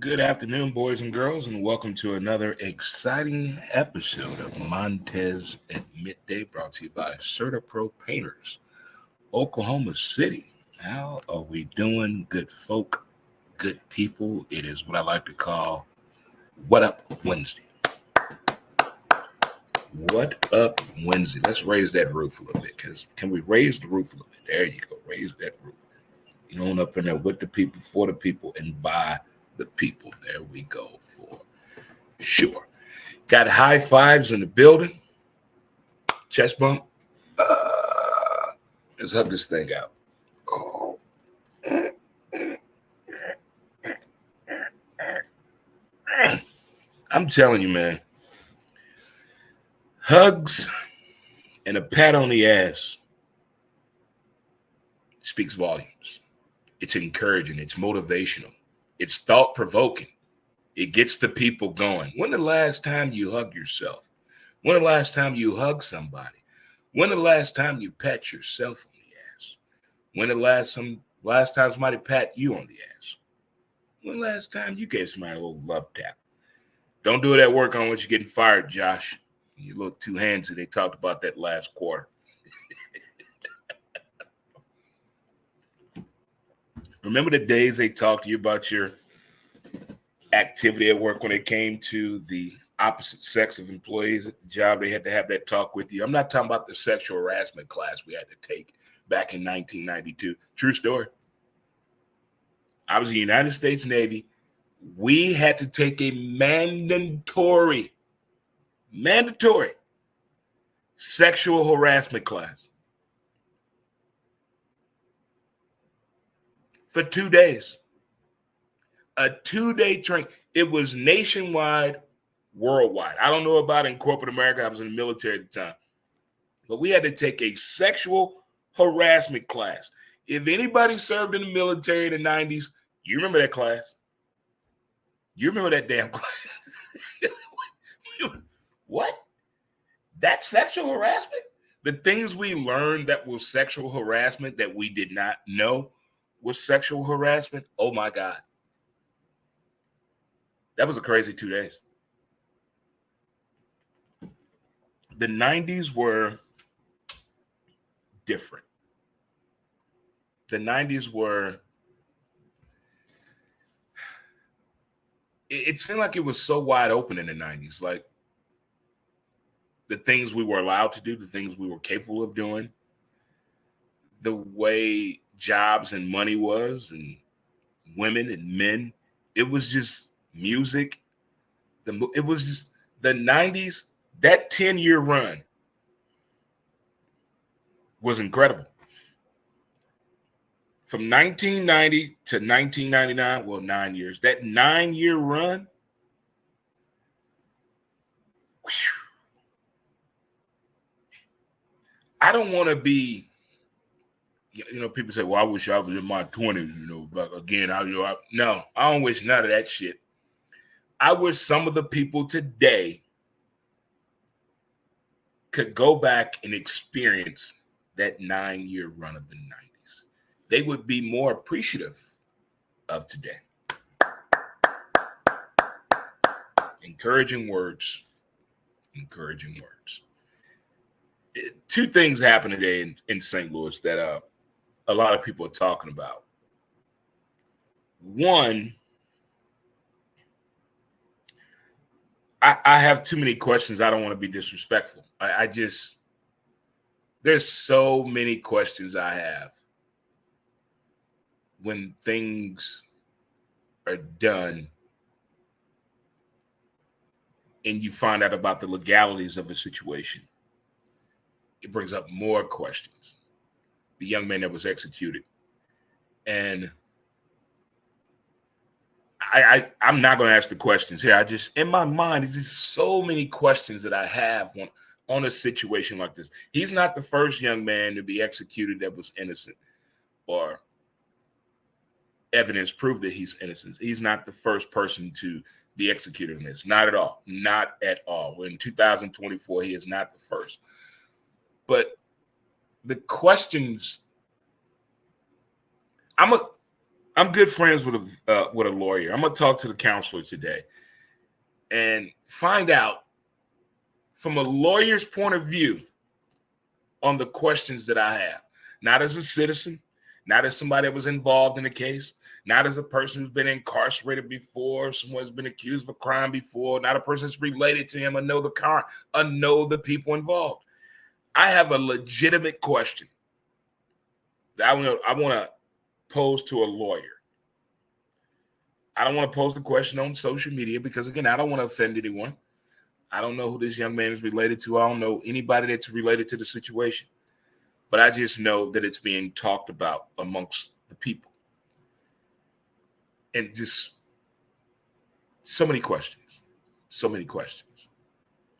Good afternoon, boys and girls, and welcome to another exciting episode of Montez at Midday, brought to you by Certa Pro Painters, Oklahoma City. How are we doing, good folk, good people? It is what I like to call What Up Wednesday. What Up Wednesday? Let's raise that roof a little bit. Can we raise the roof a little bit? There you go. Raise that roof. You know, up in there with the people, for the people, and by the people. There we go for sure. Got high fives in the building. Chest bump. Let's hug this thing out. Oh. I'm telling you, man. Hugs and a pat on the ass speaks volumes. It's encouraging. It's motivational. It's thought-provoking. It gets the people going. When the last time you hug yourself? When the last time you hug somebody? When the last time you pat yourself on the ass? When the last time somebody pat you on the ass? When the last time you gave somebody a little love tap? Don't do it at work on when you're getting fired, Josh. You look too handsy. They talked about that last quarter. Remember the days they talked to you about your activity at work when it came to the opposite sex of employees at the job? They had to have that talk with you. I'm not talking about the sexual harassment class we had to take back in 1992. True story. I was in the United States Navy. We had to take a mandatory sexual harassment class for 2 days. A 2-day training. It was nationwide, worldwide. I don't know about in corporate America. I was in the military at the time. But we had to take a sexual harassment class. If anybody served in the military in the 90s, you remember that class. You remember that damn class. What? That's sexual harassment? The things we learned that was sexual harassment that we did not know was sexual harassment. Oh, my God. That was a crazy 2 days. The 90s were different. The 90s were, it seemed like it was so wide open in the 90s. Like the things we were allowed to do, the things we were capable of doing, the way jobs and money was, and women and men, it was just music. It was just the 90s. That 10-year run was incredible. From 1990 to 1999, well, 9 years. That 9-year run, whew, I don't want to be, people say, well, I wish I was in my 20s, but again, no, I don't wish none of that shit. I wish some of the people today could go back and experience that 9-year run of the 90s. They would be more appreciative of today. Encouraging words. Two things happened today in St. Louis that a lot of people are talking about. One, I have too many questions. I don't want to be disrespectful. There's so many questions I have when things are done and you find out about the legalities of a situation. It brings up more questions. The young man that was executed. And I'm not going to ask the questions here. In my mind, there's just so many questions that I have on a situation like this. He's not the first young man to be executed that was innocent or evidence proved that he's innocent. He's not the first person to be executed in this. Not at all. Not at all. In 2024, he is not the first. But the questions, I'm I'm good friends with a lawyer. I'm gonna talk to the counselor today and find out from a lawyer's point of view on the questions that I have. Not as a citizen, not as somebody that was involved in the case, not as a person who's been incarcerated before, someone who's been accused of a crime before, not a person that's related to him, or know the people involved. I have a legitimate question that I want to pose to a lawyer. I don't want to pose the question on social media because, again, I don't want to offend anyone. I don't know who this young man is related to. I don't know anybody that's related to the situation. But I just know that it's being talked about amongst the people. And just so many questions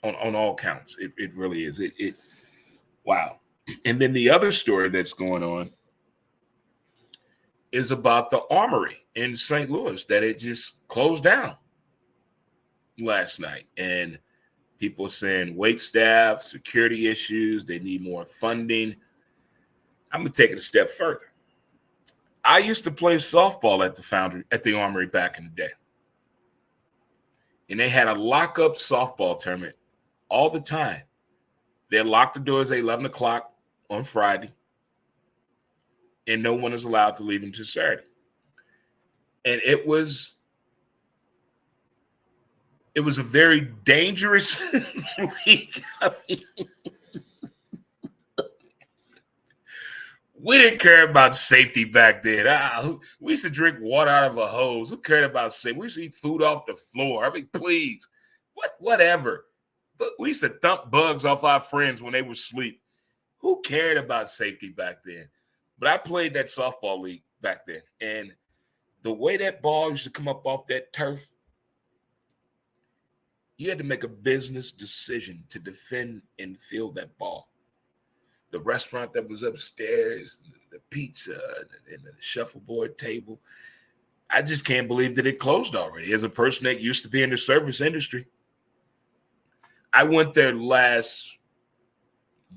on all counts. It really is. Wow. And then the other story that's going on is about the Armory in St. Louis, that it just closed down last night. And people are saying wait staff, security issues, they need more funding. I'm going to take it a step further. I used to play softball at the Armory back in the day. And they had a lock-up softball tournament all the time. They locked the doors at 11 o'clock on Friday, and no one is allowed to leave until Saturday. And it was a very dangerous league. I mean, we didn't care about safety back then. We used to drink water out of a hose. Who cared about safety? We used to eat food off the floor. I mean, please, whatever. But we used to thump bugs off our friends when they were asleep. Who cared about safety back then? But I played that softball league back then. And the way that ball used to come up off that turf, you had to make a business decision to defend and field that ball. The restaurant that was upstairs, the pizza, and the shuffleboard table. I just can't believe that it closed already. As a person that used to be in the service industry, I went there last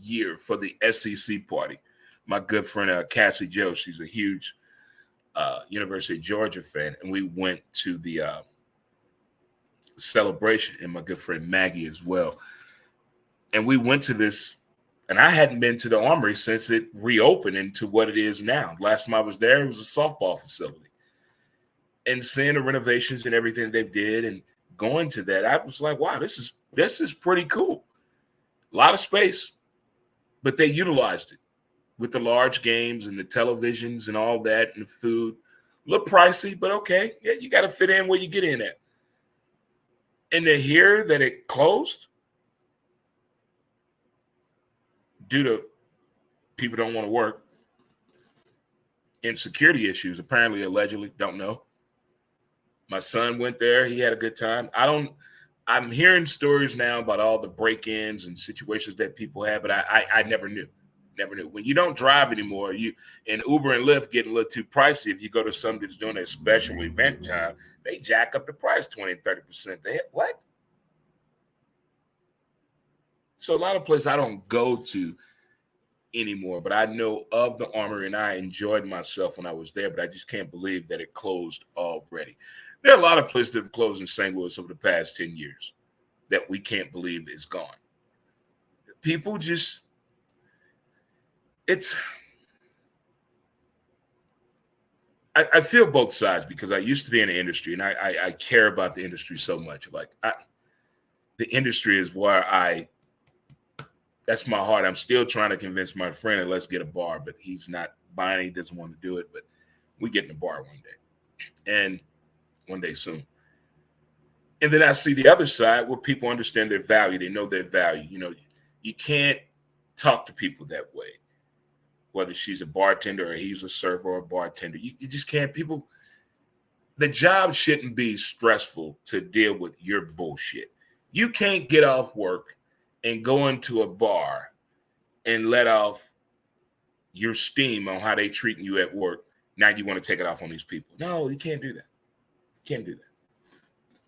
year for the SEC party. My good friend Cassie Joe, she's a huge University of Georgia fan, and we went to the celebration, and my good friend Maggie as well. And we went to this. And I hadn't been to the Armory since it reopened into what it is now. Last time I was there, it was a softball facility. And seeing the renovations and everything they did and going to that, I was like, wow, this is pretty cool. A lot of space, but they utilized it with the large games and the televisions and all that and the food. A little pricey, but okay. Yeah, you got to fit in where you get in at. And to hear that it closed due to people don't want to work and security issues, apparently, allegedly, don't know. My son went there. He had a good time. I'm hearing stories now about all the break-ins and situations that people have, but I never knew. Never knew. When you don't drive anymore, and Uber and Lyft get a little too pricey. If you go to somebody that's doing a special event time, they jack up the price 20 and 30%. What? So a lot of places I don't go to anymore, but I know of the Armory, and I enjoyed myself when I was there, but I just can't believe that it closed already. There are a lot of places that have closed in St. Louis over the past 10 years that we can't believe is gone. People just, I feel both sides because I used to be in the industry, and I care about the industry so much. The industry is where that's my heart. I'm still trying to convince my friend that let's get a bar, but he's not buying. He doesn't want to do it, but we get in a bar one day, and one day soon. And then I see the other side where people understand their value. They know their value. You can't talk to people that way, whether she's a bartender or he's a server or a bartender. You just can't. The job shouldn't be stressful to deal with your bullshit. You can't get off work and go into a bar and let off your steam on how they treating you at work. Now you want to take it off on these people. No, you can't do that. Can't do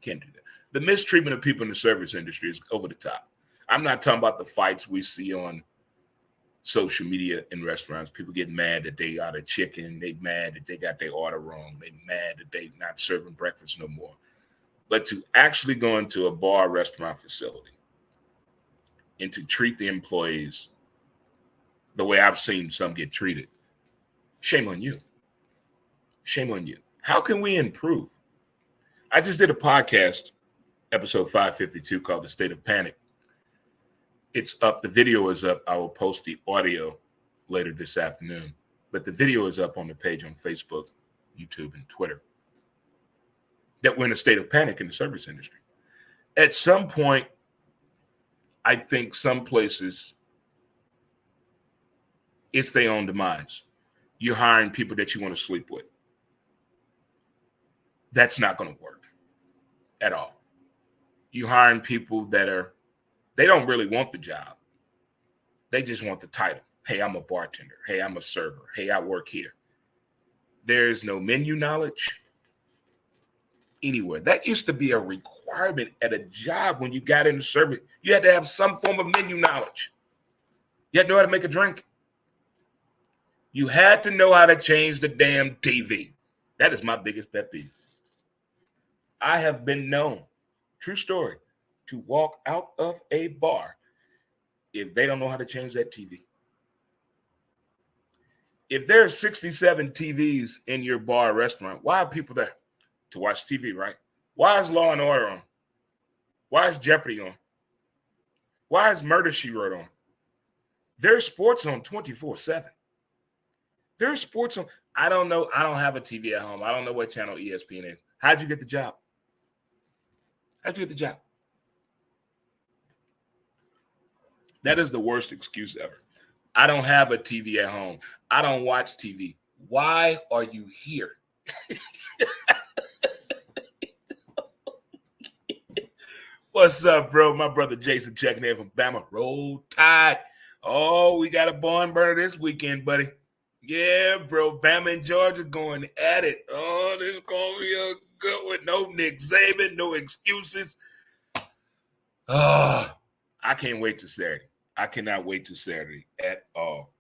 that. The mistreatment of people in the service industry is over the top. I'm not talking about the fights we see on social media in restaurants. People get mad that they order chicken. They mad that they got their order wrong. They mad that they not serving breakfast no more. But to actually go into a bar restaurant facility and to treat the employees the way I've seen some get treated, shame on you. Shame on you. How can we improve? I just did a podcast, episode 552, called The State of Panic. It's up. The video is up. I will post the audio later this afternoon. But the video is up on the page on Facebook, YouTube, and Twitter. That we're in a state of panic in the service industry. At some point, I think some places, it's their own demise. You're hiring people that you want to sleep with. That's not going to work at all. You're hiring people that they don't really want the job. They just want the title. Hey, I'm a bartender. Hey, I'm a server. Hey, I work here. There's no menu knowledge anywhere. That used to be a requirement at a job when you got into service. You had to have some form of menu knowledge. You had to know how to make a drink. You had to know how to change the damn TV. That is my biggest pet peeve. I have been known, true story, to walk out of a bar if they don't know how to change that TV. If there are 67 TVs in your bar or restaurant, why are people there? To watch TV, right? Why is Law and Order on? Why is Jeopardy on? Why is Murder, She Wrote on? There's sports on 24/7. There's sports on. I don't know. I don't have a TV at home. I don't know what channel ESPN is. How'd you get the job? How'd you get the job? That is the worst excuse ever. I don't have a TV at home. I don't watch TV. Why are you here? What's up, bro? My brother Jason checking in from Bama. Roll Tide. Oh, we got a barn burner this weekend, buddy. Yeah, bro. Bama and Georgia going at it. Oh, this is going to be a good one. No Nick Saban, no excuses. Oh, I can't wait to Saturday. I cannot wait to Saturday at all.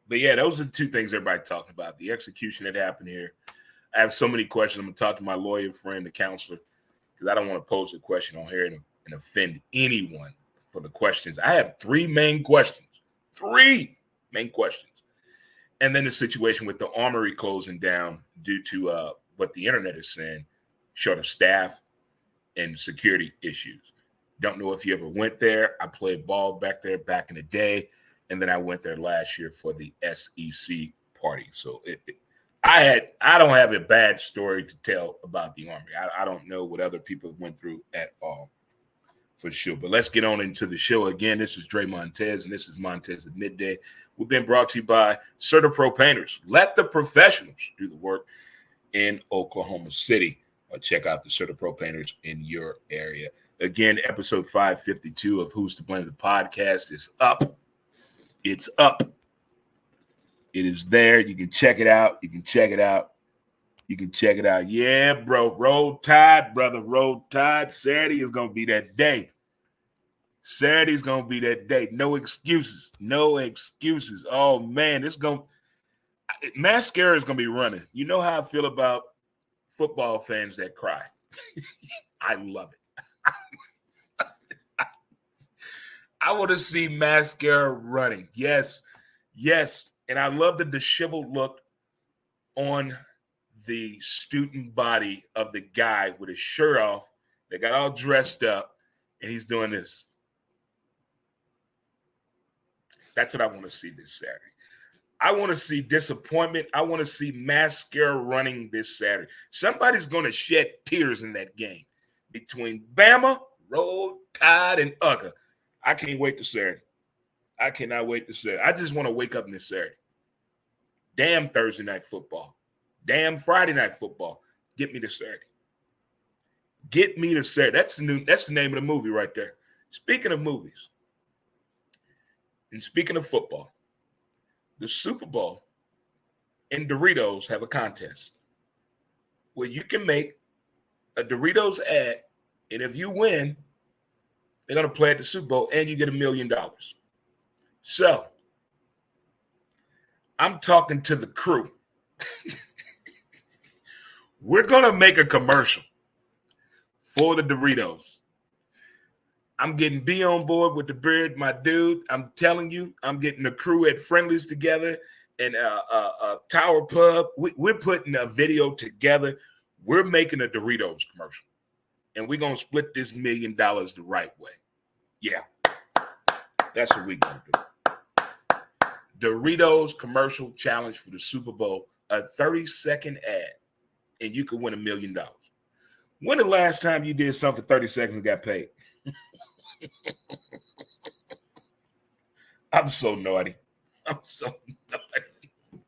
But yeah, those are the two things everybody talking about. The execution that happened here. I have so many questions. I'm going to talk to my lawyer friend, the counselor, because I don't want to pose a question on here and offend anyone for the questions. I have three main questions. And then the situation with the armory closing down due to what the internet is saying, short of staff and security issues. Don't know if you ever went there. I played ball back there back in the day, and then I went there last year for the SEC party. So I don't have a bad story to tell about the Armory. I don't know what other people went through at all, for sure. But let's get on into the show again. This is Dre Montez, and this is Montez at Midday. We've been brought to you by Certa Pro Painters. Let the professionals do the work in Oklahoma City. Check out the Certa Pro Painters in your area. Again, episode 552 of Who's to Blame the podcast is up. It's up. It is there. You can check it out. Yeah, bro. Roll Tide, brother. Roll Tide. Saturday is going to be that day. No excuses. Oh, man. Mascara is going to be running. You know how I feel about football fans that cry. I love it. I want to see mascara running. Yes. And I love the disheveled look on the student body of the guy with his shirt off. They got all dressed up, and he's doing this. That's what I want to see this Saturday. I want to see disappointment. I want to see mascara running this Saturday. Somebody's going to shed tears in that game between Bama, Roll Tide, and UGA. I can't wait to Saturday. I cannot wait to Saturday. I just want to wake up this Saturday. Damn Thursday night football. Damn Friday night football. Get me to Saturday. That's the name of the movie right there. Speaking of movies, and speaking of football, the Super Bowl and Doritos have a contest where you can make a Doritos ad, and if you win, they're going to play at the Super Bowl, and you get $1 million. So I'm talking to the crew. We're going to make a commercial for the Doritos. I'm getting B on board with the beard, my dude. I'm telling you, I'm getting the crew at Friendly's together and Tower Pub. We're putting a video together. We're making a Doritos commercial. And we're going to split this $1 million the right way. Yeah. That's what we're going to do. Doritos commercial challenge for the Super Bowl. A 30-second ad. And you could win $1 million. When the last time you did something for 30 seconds and got paid? I'm so naughty. I'm so naughty.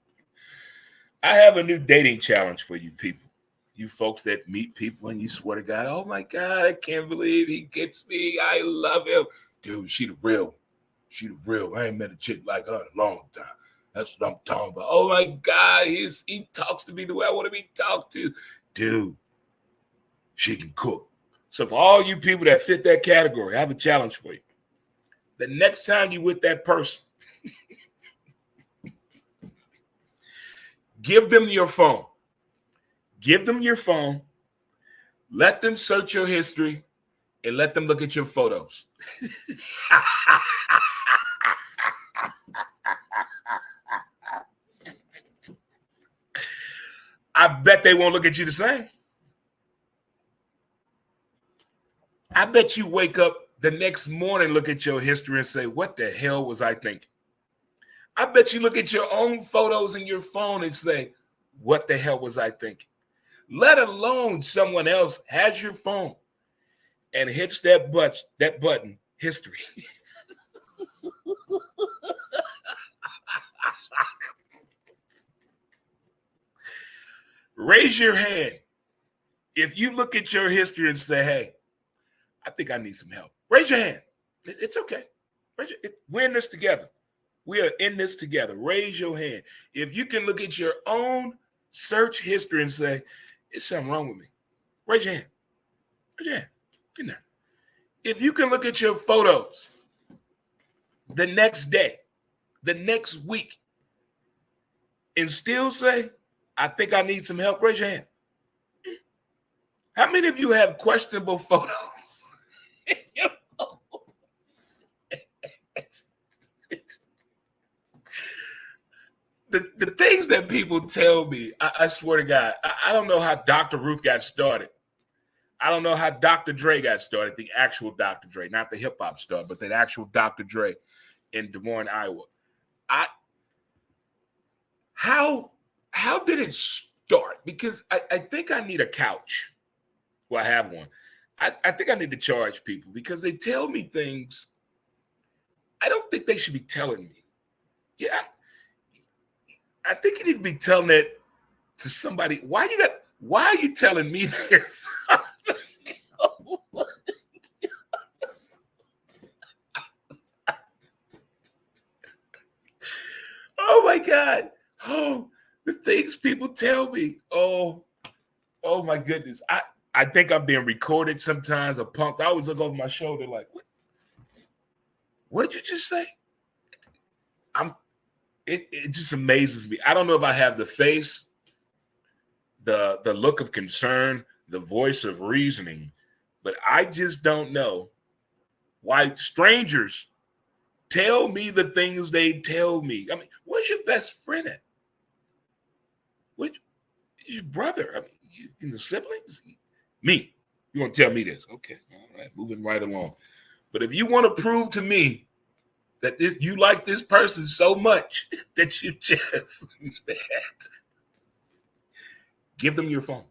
I have a new dating challenge for you people. You folks that meet people and you swear to God, oh my God, I can't believe he gets me. I love him. Dude, she the real. She the real. I ain't met a chick like her in a long time. That's what I'm talking about. Oh my God, he talks to me the way I want to be talked to. Dude, she can cook. So for all you people that fit that category, I have a challenge for you. The next time you with that person, give them your phone. Give them your phone. Let them search your history and let them look at your photos. I bet they won't look at you the same. I bet you wake up the next morning, look at your history and say, what the hell was I thinking? I bet you look at your own photos in your phone and say, what the hell was I thinking? Let alone someone else has your phone and hits that button, history. Raise your hand if you look at your history and say, hey, I think I need some help. Raise your hand. It's okay. We're in this together. We are in this together. Raise your hand. If you can look at your own search history and say, there's something wrong with me. Raise your hand. Raise your hand. Get in there. If you can look at your photos the next day, the next week, and still say, I think I need some help, raise your hand. How many of you have questionable photos? The things that people tell me, I swear to God, I don't know how Dr. Ruth got started. I don't know how Dr. Dre got started, the actual Dr. Dre, not the hip hop star, but the actual Dr. Dre in Des Moines, Iowa. How did it start? Because I think I need a couch. Well, I have one. I think I need to charge people because they tell me things I don't think they should be telling me. Yeah, I think you need to be telling it to somebody. Why are you telling me this? Oh my God. Oh, the things people tell me. Oh my goodness. I think I'm being recorded sometimes or punked. I always look over my shoulder like, what did you just say? It just amazes me. I don't know if I have the face, the look of concern, the voice of reasoning, but I just don't know why strangers tell me the things they tell me. I mean, where's your best friend at? Which is your brother? I mean, you in the siblings? Me. You want to tell me this? Okay, all right, moving right along. But if you want to prove to me that you like this person so much that you just give them your phone.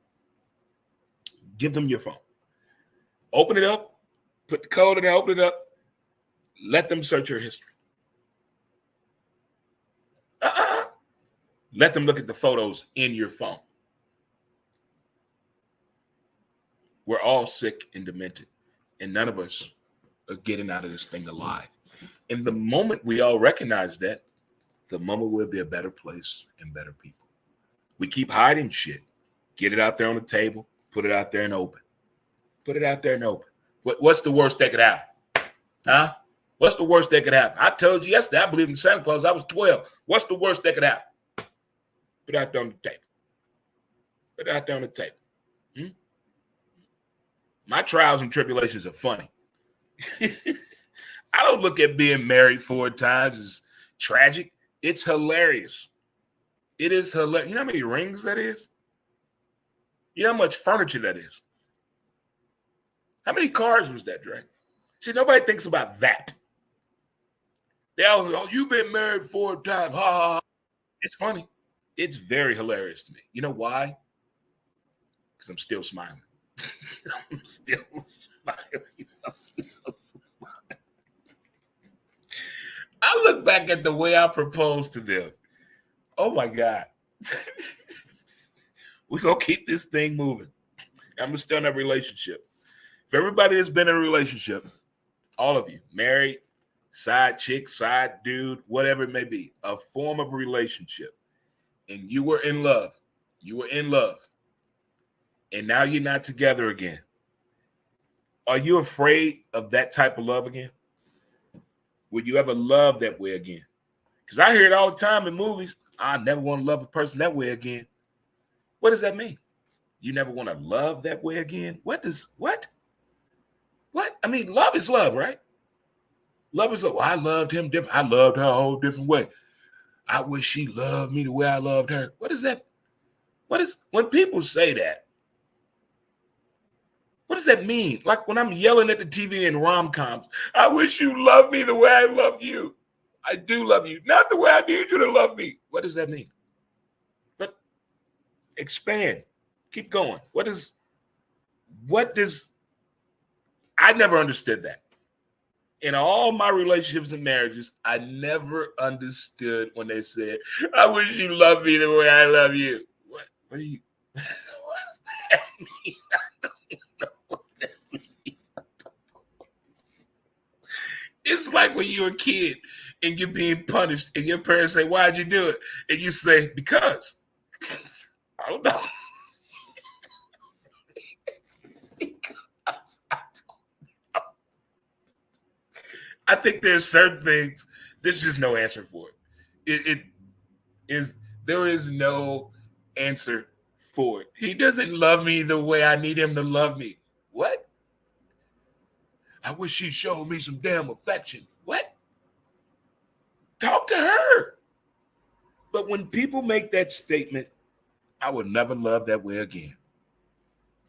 Give them your phone. Open it up. Put the code in there. Open it up. Let them search your history. Let them look at the photos in your phone. We're all sick and demented, and none of us are getting out of this thing alive. And the moment we all recognize that, the moment we'll be a better place and better people. We keep hiding shit. Get it out there on the table. Put it out there and open. Put it out there and open. What's the worst that could happen? Huh? What's the worst that could happen? I told you yesterday, I believe in Santa Claus. I was 12. What's the worst that could happen? Put it out there on the table. Put it out there on the table. My trials and tribulations are funny. I don't look at being married 4 times as tragic. It's hilarious. It is hilarious. You know how many rings that is? You know how much furniture that is? How many cars was that, Dre? See, nobody thinks about that. They always, oh, you've been married 4 times. Ha, ha, ha. It's funny. It's very hilarious to me. You know why? Because I'm still smiling. I'm still smiling. I look back at the way I proposed to them. Oh, my God. We're going to keep this thing moving. I'm going to stay in that relationship. For everybody that's been in a relationship, all of you, married, side chick, side dude, whatever it may be, a form of relationship, and you were in love. You were in love. And now you're not together again. Are you afraid of that type of love again? Will you ever love that way again? Because I hear it all the time in movies. I never want to love a person that way again. What does that mean? You never want to love that way again? What? I mean, love is love, right? Love is love. Well, I loved him different. I loved her a whole different way. I wish she loved me the way I loved her. What is that? When people say that, what does that mean? Like when I'm yelling at the TV in rom-coms, I wish you loved me the way I love you. I do love you, not the way I need you to love me. What does that mean? But expand. Keep going. What does I never understood that. In all my relationships and marriages, I never understood when they said, I wish you loved me the way I love you. What do you, what's that mean? I don't know what that means. It's like when you're a kid and you're being punished and your parents say, why'd you do it? And you say, because. I don't know. I think there's certain things, there's just no answer for it. There is no answer for it. He doesn't love me the way I need him to love me. What? I wish he showed me some damn affection. What? Talk to her. But when people make that statement, I would never love that way again.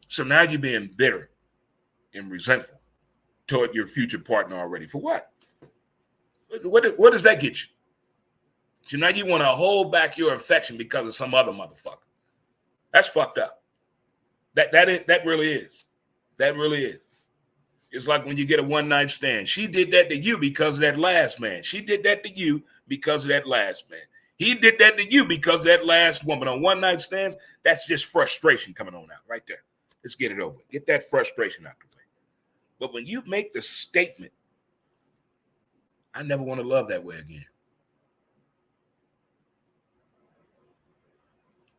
So now you're being bitter and resentful toward your future partner already. For what? What does that get you? So now you want to hold back your affection because of some other motherfucker. That's fucked up. That really is. That really is. It's like when you get a one-night stand. She did that to you because of that last man. She did that to you because of that last man. He did that to you because of that last woman. On one-night stands, that's just frustration coming on out right there. Let's get it over. Get that frustration out the way. But when you make the statement, I never want to love that way again.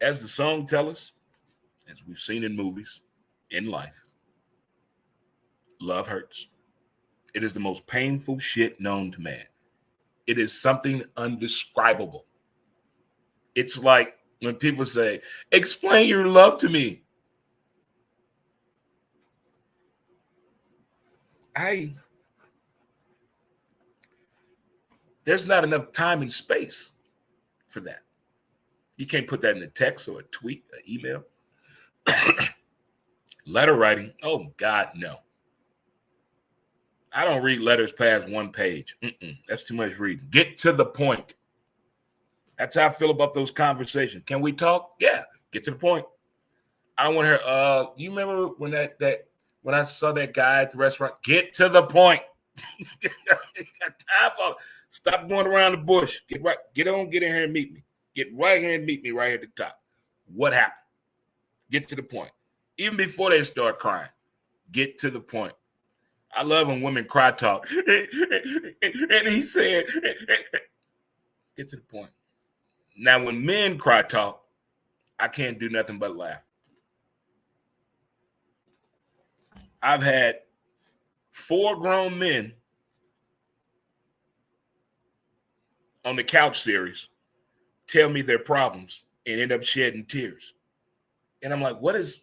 As the song tells us, as we've seen in movies, in life, love hurts. It is the most painful shit known to man. It is something undescribable. It's like when people say, explain your love to me. There's not enough time and space for that. You can't put that in a text or a tweet, an email. Letter writing, oh God, no. I don't read letters past 1 page. That's too much reading. Get to the point. That's how I feel about those conversations. Can we talk? Yeah, get to the point. I don't want to hear, you remember when when I saw that guy at the restaurant? Get to the point. Stop going around the bush. Get in here and meet me. Get right here and meet me right here at the top. What happened? Get to the point. Even before they start crying, get to the point. I love when women cry talk. And he said, get to the point. Now, when men cry talk, I can't do nothing but laugh. I've had 4 grown men on the couch series tell me their problems and end up shedding tears. And I'm like, what is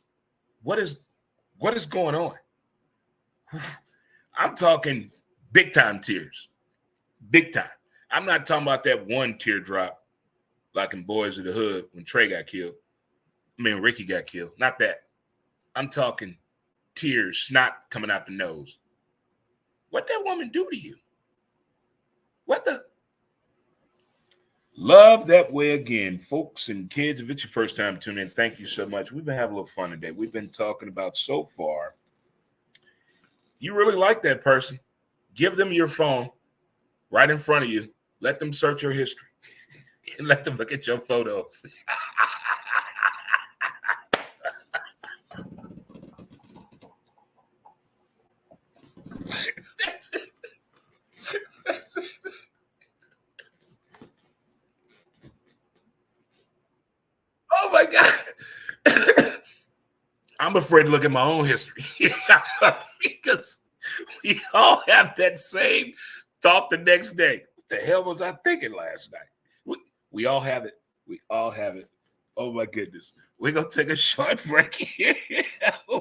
going on? I'm talking big time tears. Big time. I'm not talking about that one teardrop like in Boys of the Hood when Trey got killed. Ricky got killed. Not that. I'm talking tears, snot coming out the nose. What that woman do to you? What the? Love that way again, folks and kids. If it's your first time tuning in, thank you so much. We've been having a little fun today. We've been talking about so far. You really like that person. Give them your phone right in front of you. Let them search your history and let them look at your photos. That's it. Oh my God. I'm afraid to look at my own history because we all have that same thought the next day. What the hell was I thinking last night? We all have it. We all have it. Oh my goodness. We're going to take a short break here. A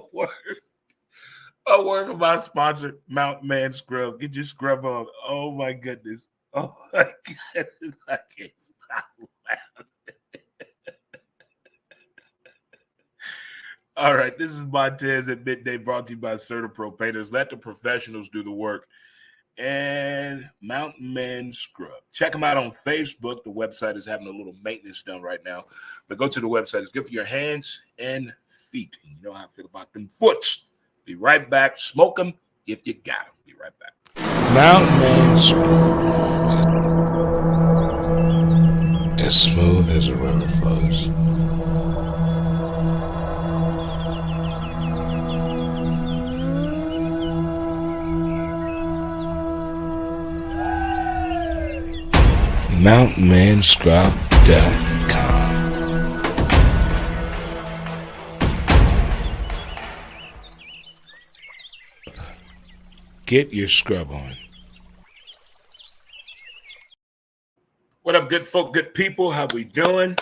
word from our sponsor, Mount Man Scrub. Get your scrub on. Oh my goodness. Oh my goodness. I can't stop laughing. All right, this is Montez at Midday, brought to you by Certa Pro Painters. Let the professionals do the work. And Mountain Man Scrub. Check them out on Facebook. The website is having a little maintenance done right now. But go to the website. It's good for your hands and feet. And you know how I feel about them foots. Be right back. Smoke them if you got them. Be right back. Mountain Man Scrub. As smooth as a river flows. MountainManScrub.com. Get your scrub on. What up, good folk, good people? How we doing?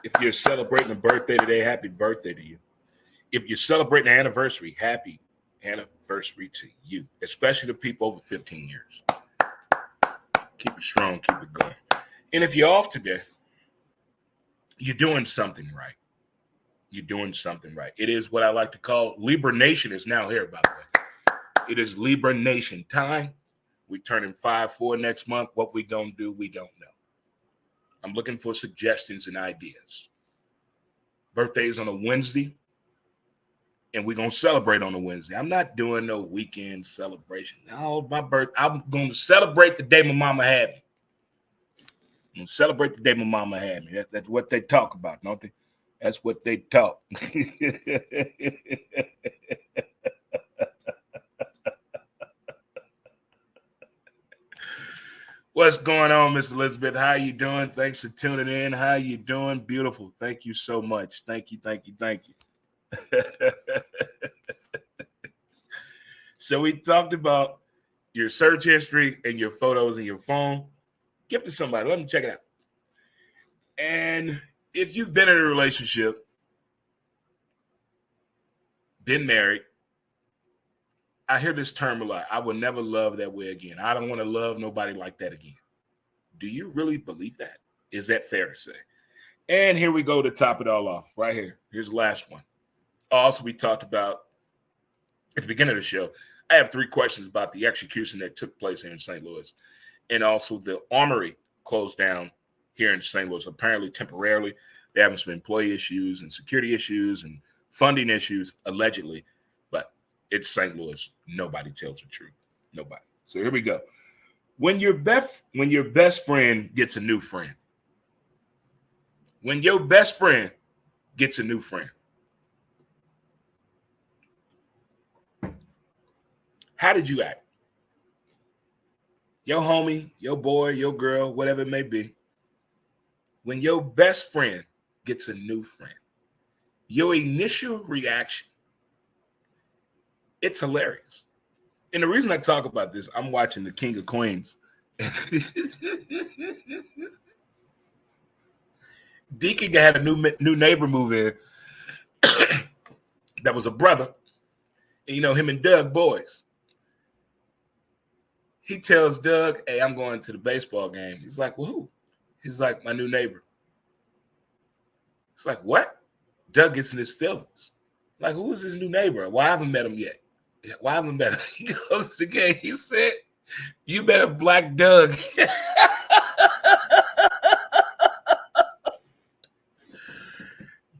If you're celebrating a birthday today, happy birthday to you. If you're celebrating an anniversary, happy anniversary to you, especially the people over 15 years. Keep it strong, keep it going. And if you're off today, you're doing something right. You're doing something right. It is what I like to call Libra Nation is now here, by the way. It is Libra Nation time. We're turning 5-4 next month. What we gonna do, we don't know. I'm looking for suggestions and ideas. Birthday is on a Wednesday, and we're gonna celebrate on a Wednesday. I'm not doing no weekend celebration. No, I'm gonna celebrate the day my mama had me. I'm gonna celebrate the day my mama had me. That's what they talk about, don't they? That's what they talk. What's going on, Miss Elizabeth? How you doing? Thanks for tuning in. How you doing? Beautiful. Thank you so much. Thank you. So we talked about your search history and your photos and your phone. Give it to somebody. Let them check it out. And if you've been in a relationship, been married, I hear this term a lot. I will never love that way again. I don't want to love nobody like that again. Do you really believe that? Is that fair to say? And here we go to top it all off. Right here. Here's the last one. Also, we talked about at the beginning of the show, I have 3 questions about the execution that took place here in St. Louis. And also the armory closed down here in St. Louis, apparently temporarily. They're having some employee issues and security issues and funding issues, allegedly. But it's St. Louis. Nobody tells the truth. Nobody. So here we go. When your best friend gets a new friend. When your best friend gets a new friend. How did you act? Your homie, your boy, your girl, whatever it may be. When your best friend gets a new friend, your initial reaction, it's hilarious. And the reason I talk about this, I'm watching the King of Queens Deacon had a new neighbor move in that was a brother. And, you know, him and Doug boys. He tells Doug, hey, I'm going to the baseball game. He's like, well, who? He's like, my new neighbor. It's like, what? Doug gets in his feelings. Like, who is his new neighbor? Well, I haven't met him yet. Well, I haven't met him. He goes to the game. He said, you met a black Doug.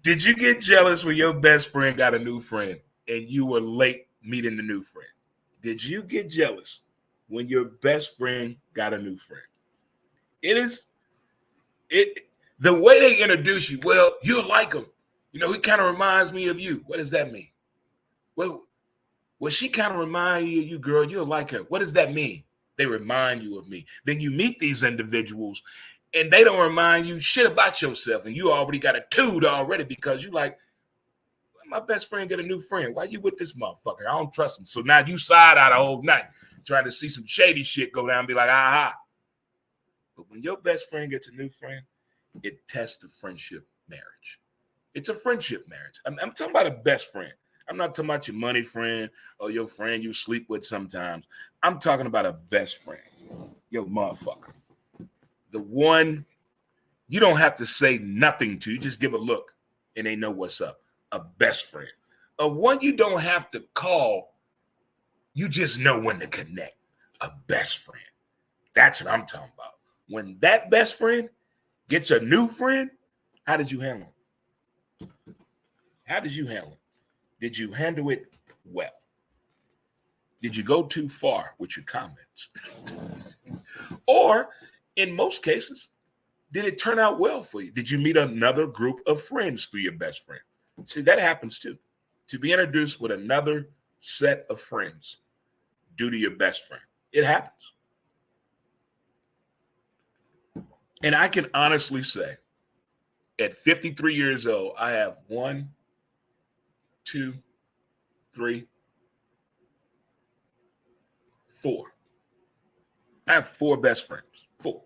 Did you get jealous when your best friend got a new friend and you were late meeting the new friend? Did you get jealous when your best friend got a new friend? The way they introduce you, well, you'll like him. You know, he kind of reminds me of you. What does that mean? Well, she kind of reminds you of you, girl. You'll like her. What does that mean? They remind you of me. Then you meet these individuals and they don't remind you shit about yourself. And you already got a toot already because you like, my best friend get a new friend. Why you with this motherfucker? I don't trust him. So now you side out the whole night trying to see some shady shit go down and be like, aha. But when your best friend gets a new friend, it tests the friendship marriage. It's a friendship marriage. I'm talking about a best friend. I'm not talking about your money friend or your friend you sleep with sometimes. I'm talking about a best friend. Yo, motherfucker. The one you don't have to say nothing to. You just give a look and they know what's up. A best friend. A one you don't have to call. You just know when to connect. A best friend. That's what I'm talking about. When that best friend gets a new friend, how did you handle it? How did you handle it? Did you handle it well? Did you go too far with your comments? Or in most cases, did it turn out well for you? Did you meet another group of friends through your best friend? See, that happens too. To be introduced with another set of friends due to your best friend. It happens. And I can honestly say, at 53 years old, I have 1, 2, 3, 4. I have 4 best friends. 4.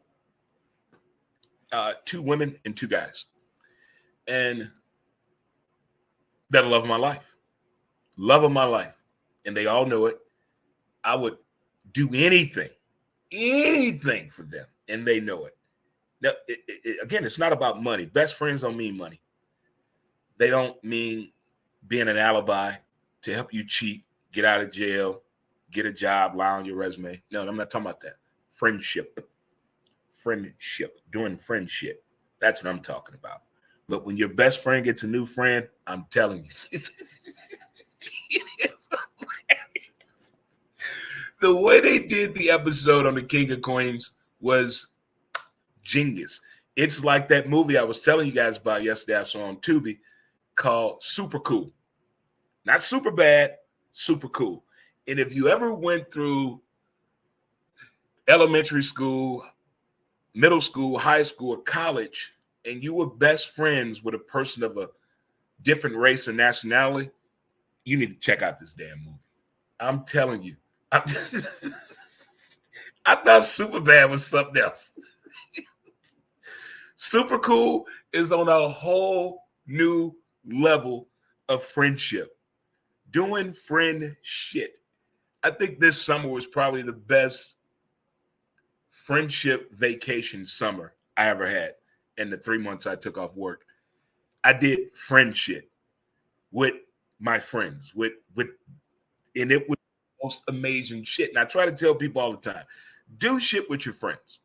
2 women and 2 guys. And that love of my life. Love of my life. And they all know it. I would do anything for them. And they know it. Now, again, it's not about money. Best friends don't mean money. They don't mean being an alibi to help you cheat, get out of jail, get a job, lie on your resume. No, I'm not talking about that. Friendship. Doing friendship. That's what I'm talking about. But when your best friend gets a new friend, I'm telling you. The way they did the episode on the King of Queens was genius. It's like that movie I was telling you guys about yesterday I saw on Tubi called Super Cool. Not super bad, super cool. And if you ever went through elementary school, middle school, high school, or college, and you were best friends with a person of a different race or nationality, you need to check out this damn movie. I'm telling you. I thought Superbad was something else. Super Cool is on a whole new level of friendship. Doing friend shit. I think this summer was probably the best friendship vacation summer I ever had in the 3 months I took off work. I did friend shit with my friends, and it was the most amazing shit. And I try to tell people all the time, do shit with your friends.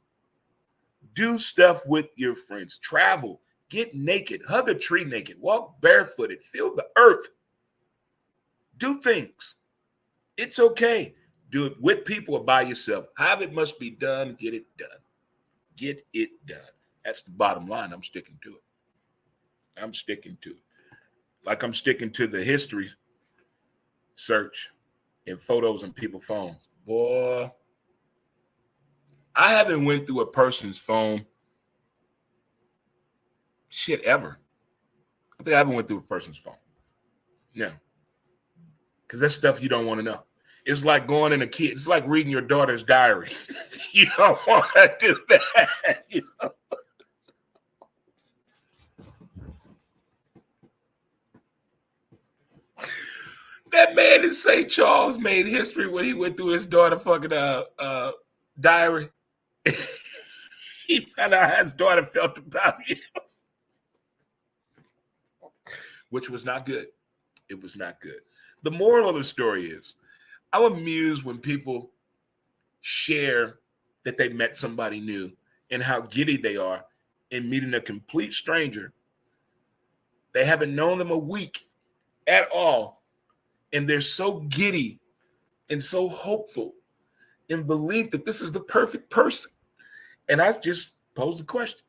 Do stuff with your friends. Travel. Get naked. Hug a tree naked. Walk barefooted. Feel the earth. Do things. It's okay. Do it with people or by yourself. However it must be done, get it done. Get it done. That's the bottom line. I'm sticking to it. I'm sticking to it. Like I'm sticking to the history search and photos on people's phones. Boy, I haven't went through a person's phone shit ever. I think I haven't went through a person's phone. No. Because that's stuff you don't want to know. It's like going in a kid. It's like reading your daughter's diary. You don't want to do that. You know? That man in St. Charles made history when he went through his daughter fucking diary. He found out how his daughter felt about him, which was not good. It was not good. The moral of the story is, I'm amused when people share that they met somebody new and how giddy they are in meeting a complete stranger. They haven't known them a week at all, and they're so giddy and so hopeful in belief that this is the perfect person. And I just posed the question.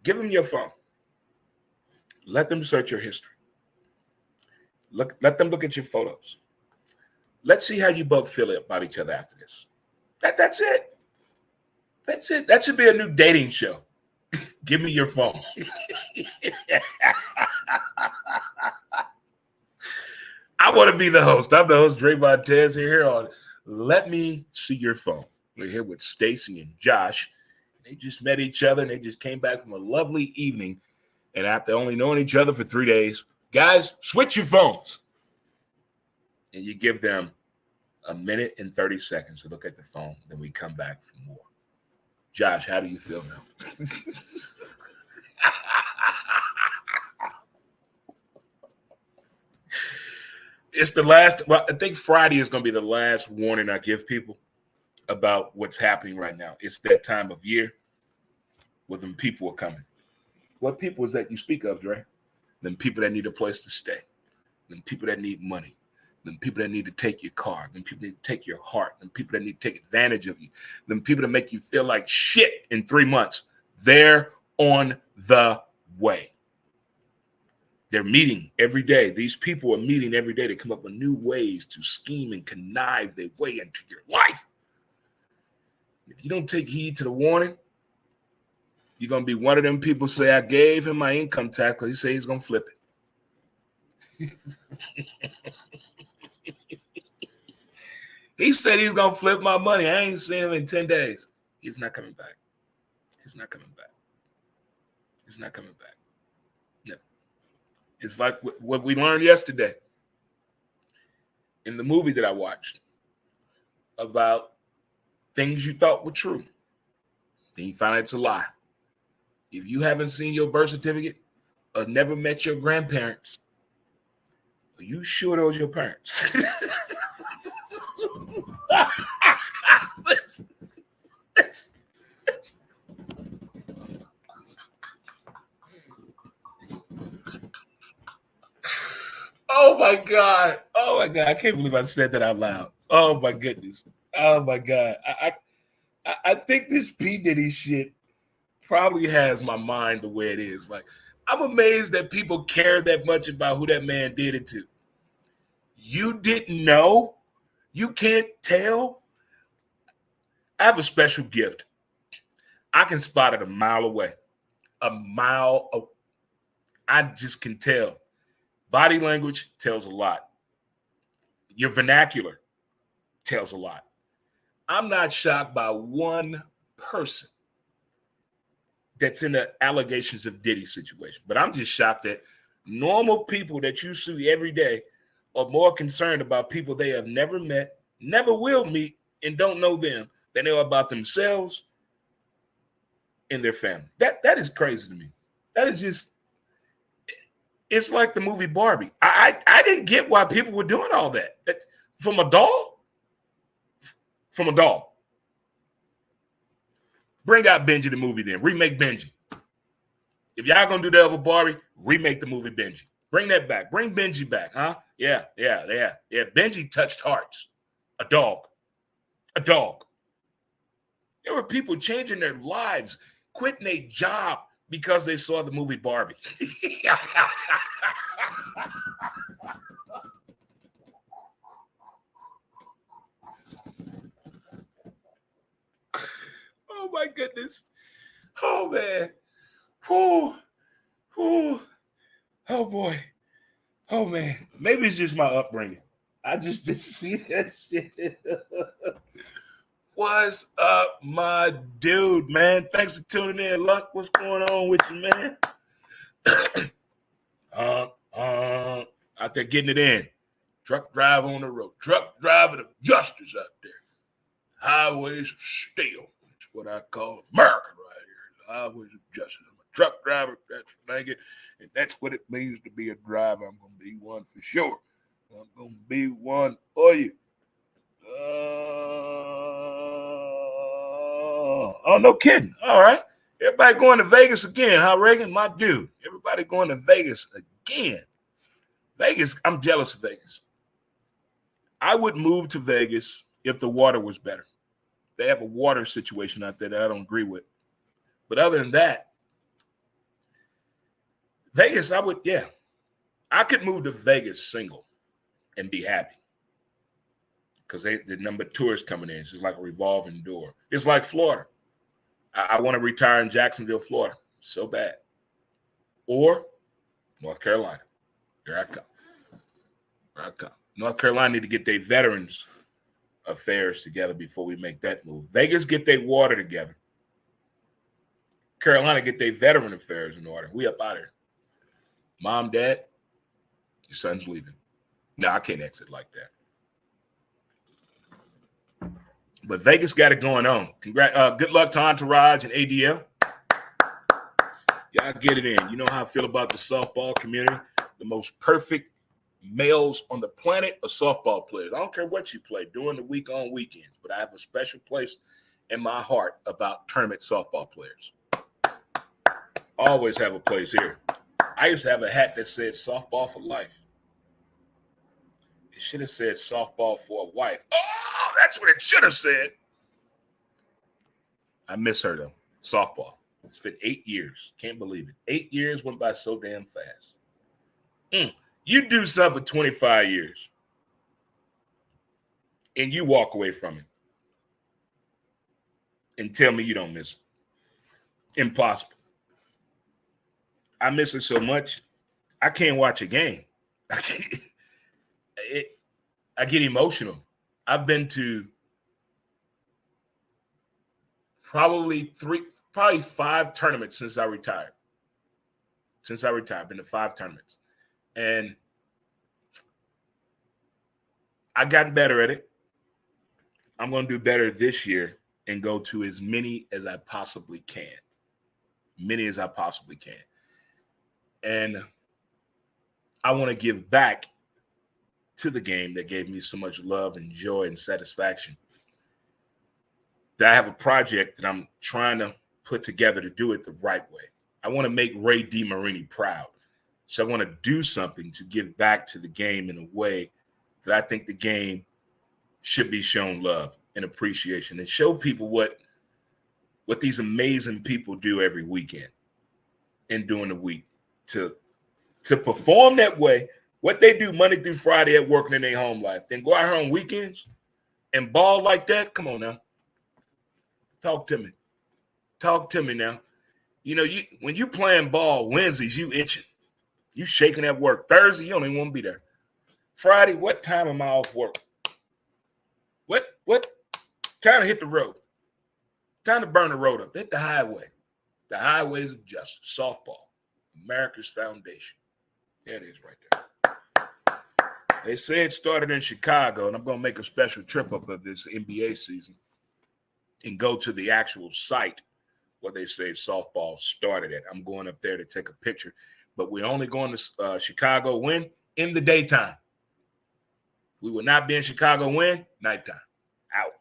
Give them your phone. Let them search your history. Let them look at your photos. Let's see how you both feel about each other after this. That's it. That's it. That should be a new dating show. Give me your phone. I want to be the host. I'm the host, Montez, here on Let Me See Your Phone. We're here with Stacy and Josh. They just met each other and they just came back from a lovely evening. And after only knowing each other for 3 days, guys, switch your phones. And you give them a minute and 30 seconds to look at the phone. Then we come back for more. Josh, how do you feel now? It's the last, well, I think Friday is going to be the last warning I give people about what's happening right now. It's that time of year where them people are coming. What people is that you speak of, Dre? Them people that need a place to stay. Them people that need money. Them people that need to take your car. Them people that need to take your heart. Them people that need to take advantage of you. Them people that make you feel like shit in 3 months. They're on the way. They're meeting every day. These people are meeting every day to come up with new ways to scheme and connive their way into your life. If you don't take heed to the warning, you're going to be one of them people say, I gave him my income tax. He say he's going to flip it. He said he's going to flip my money. I ain't seen him in 10 days. He's not coming back. He's not coming back. He's not coming back. No. It's like what we learned yesterday in the movie that I watched about things you thought were true. Then you find out it's a lie. If you haven't seen your birth certificate or never met your grandparents, are you sure those your parents? Oh my God. Oh my God. I can't believe I said that out loud. Oh my goodness. Oh my God. I think this P. Diddy shit probably has my mind the way it is. Like, I'm amazed that people care that much about who that man did it to. You didn't know? You can't tell? I have a special gift. I can spot it a mile away. A mile away. I just can tell. Body language tells a lot. Your vernacular tells a lot. I'm not shocked by one person that's in the allegations of Diddy situation, but I'm just shocked that normal people that you see every day are more concerned about people they have never met, never will meet, and don't know them than they are about themselves and their family. That is crazy to me. That is just, it's like the movie Barbie. I didn't get why people were doing all that. From a doll? From a doll. Bring out Benji the movie then. Remake Benji. If y'all gonna do that over Barbie, remake the movie Benji. Bring that back. Bring Benji back, huh? Yeah. Benji touched hearts. A dog. A dog. There were people changing their lives, quitting a job because they saw the movie Barbie. Oh my goodness. Oh man. Oh boy. Oh man. Maybe it's just my upbringing. I just didn't see that shit. What's up, my dude, man? Thanks for tuning in, Luck. What's going on with you, man? Out there getting it in. Truck driver on the road. Truck driver adjusters out there. Highways of steel. That's what I call America right here. The highways of justice. I'm a truck driver, that's blanket, and that's what it means to be a driver. I'm going to be one for sure. I'm going to be one for you. Oh, no kidding. All right. Everybody going to Vegas again, huh, Reagan? My dude. Everybody going to Vegas again. Vegas, I'm jealous of Vegas. I would move to Vegas if the water was better. They have a water situation out there that I don't agree with. But other than that, Vegas, I could move to Vegas single and be happy. Because the number of tourists coming in, it's just like a revolving door. It's like Florida. I want to retire in Jacksonville, Florida, so bad. Or North Carolina. Here I come. North Carolina need to get their veterans affairs together before we make that move. Vegas get their water together. Carolina get their veteran affairs in order. We up out here. Mom, Dad, your son's leaving. No, I can't exit like that. But Vegas got it going on. Good luck to Entourage and ADL. Y'all get it in. You know how I feel about the softball community. The most perfect males on the planet are softball players. I don't care what you play during the week, on weekends, but I have a special place in my heart about tournament softball players. Always have a place here. I used to have a hat that said softball for life. It should have said softball for a wife. Oh, that's what it should have said. I miss her, though. Softball. It's been 8 years. Can't believe it. 8 years went by so damn fast. You do something for 25 years and you walk away from it and tell me you don't miss it. Impossible. I miss it so much, I can't watch a game. I get emotional. I've been to probably 5 tournaments since I retired. I've been to 5 tournaments. And I got better at it. I'm going to do better this year and go to as many as I possibly can. And I want to give back to the game that gave me so much love and joy and satisfaction. That I have a project that I'm trying to put together to do it the right way. I want to make Ray DeMarini proud. So I want to do something to give back to the game in a way that I think the game should be shown love and appreciation, and show people what these amazing people do every weekend and during the week to perform that way. What they do Monday through Friday at work and in their home life, then go out here on weekends and ball like that. Come on now. Talk to me now. You know, when you playing ball Wednesdays, you itching. You shaking at work. Thursday, you don't even want to be there. Friday, what time am I off work? What? Time to hit the road. Time to burn the road up. Hit the highway. The highways of justice. Softball. America's foundation. There it is right there. They say it started in Chicago, and I'm going to make a special trip up of this NBA season and go to the actual site where they say softball started at. I'm going up there to take a picture. But we're only going to Chicago when? In the daytime. We will not be in Chicago when? Nighttime. Out.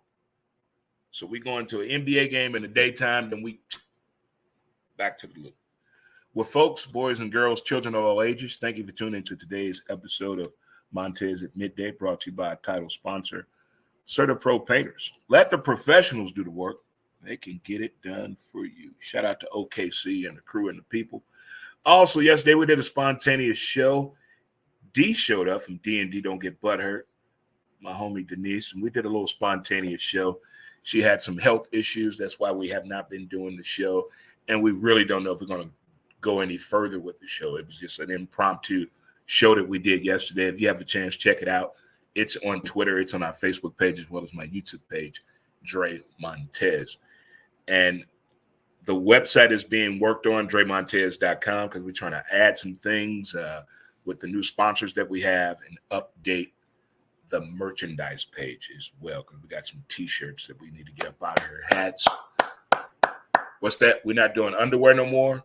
So we're going to an NBA game in the daytime, then we back to the loop. Well, folks, boys and girls, children of all ages, thank you for tuning into today's episode of Montez at Midday, brought to you by title sponsor, Certa Pro Painters. Let the professionals do the work. They can get it done for you. Shout out to OKC and the crew and the people. Also, yesterday we did a spontaneous show. D showed up from D&D Don't Get Butthurt, my homie Denise, and we did a little spontaneous show. She had some health issues. That's why we have not been doing the show, and we really don't know if we're going to go any further with the show. It was just an impromptu show that we did yesterday. If you have a chance, check it out. It's on Twitter. It's on our Facebook page as well as my YouTube page, Dre Montez. And the website is being worked on, DreMontez.com, because we're trying to add some things with the new sponsors that we have and update the merchandise page as well, because we got some T-shirts that we need to get up out of here. Hats. What's that? We're not doing underwear no more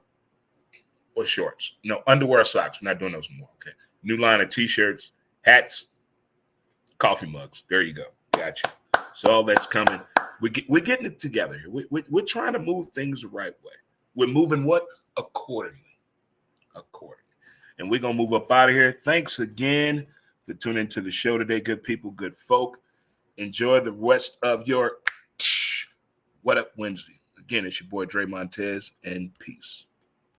or shorts. No, underwear or socks. We're not doing those anymore. Okay. New line of T-shirts, hats, coffee mugs. There you go. Gotcha. So all that's coming. We're getting it together here. We're trying to move things the right way. We're moving what? Accordingly. And we're going to move up out of here. Thanks again for tuning into the show today, good people, good folk. Enjoy the rest of your What Up Wednesday. Again, it's your boy Dre Montez, and peace.